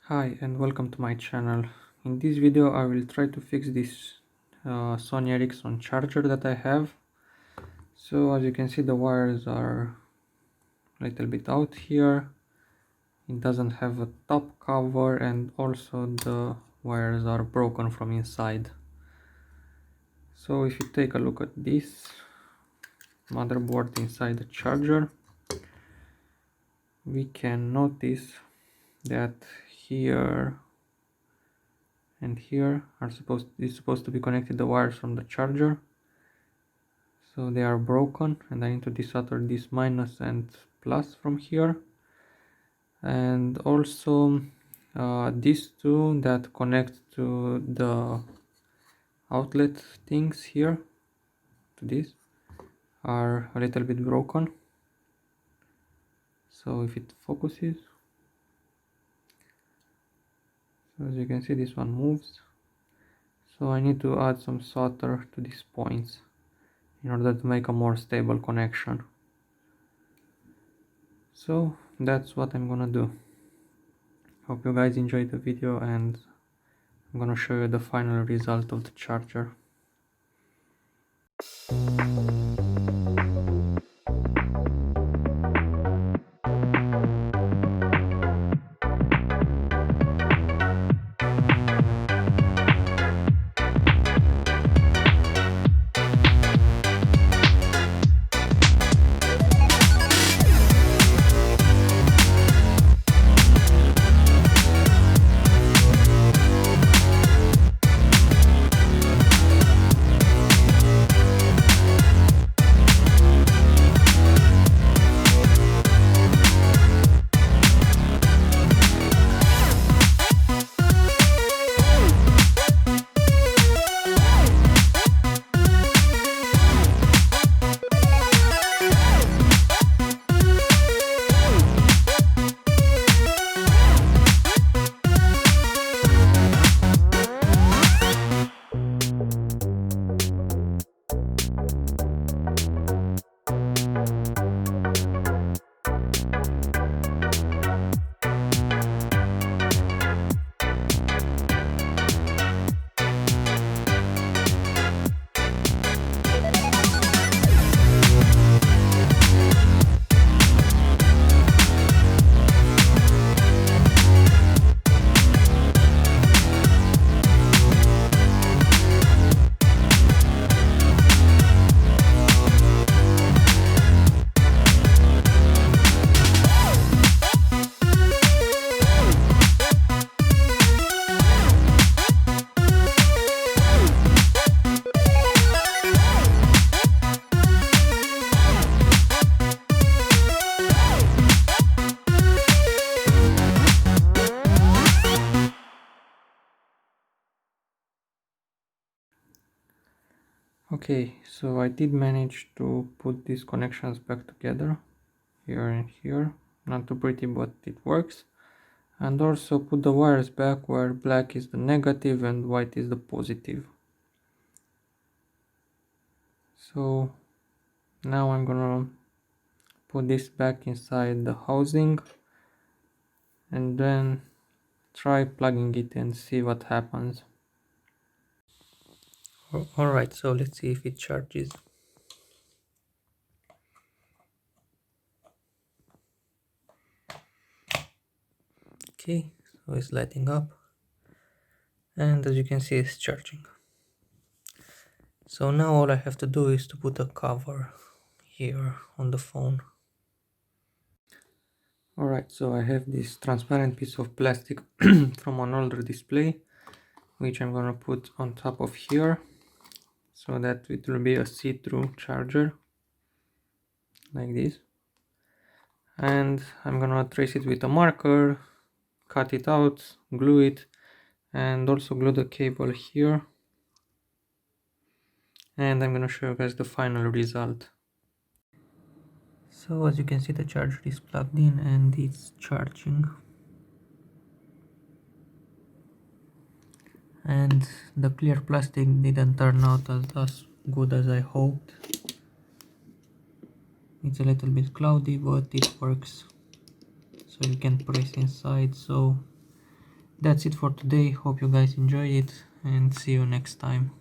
Hi and welcome to my channel. In this video I will try to fix this Sony Ericson charger that I have. So as you can see, the wires are a little bit out here. It doesn't have a top cover and also the wires are broken from inside. So if you take a look at this motherboard inside the charger, we can notice that here and here is supposed to be connected the wires from the charger, so they are broken and I need to desolder this minus and plus from here, and also these two that connect to the outlet things here to this are a little bit broken. So if it focuses, so as you can see, this one moves, so I need to add some solder to these points in order to make a more stable connection. So that's what I'm gonna do. Hope you guys enjoyed the video, and I'm gonna show you the final result of the charger. Okay, so I did manage to put these connections back together, here and here. Not too pretty, but it works. And also put the wires back where black is the negative and white is the positive. So now I'm gonna put this back inside the housing and then try plugging it and see what happens. Alright, so let's see if it charges. Okay, so it's lighting up, and as you can see, it's charging. So now all I have to do is to put a cover here on the phone. Alright, so I have this transparent piece of plastic from an older display, which I'm gonna put on top of here so that it will be a see-through charger like this. And I'm gonna trace it with a marker, cut it out, glue it, and also glue the cable here. And I'm gonna show you guys the final result. So as you can see, the charger is plugged in and it's charging. And the clear plastic didn't turn out as good as I hoped. It's a little bit cloudy, but it works. So you can press inside, so That's it for today. Hope you guys enjoyed it and see you next time.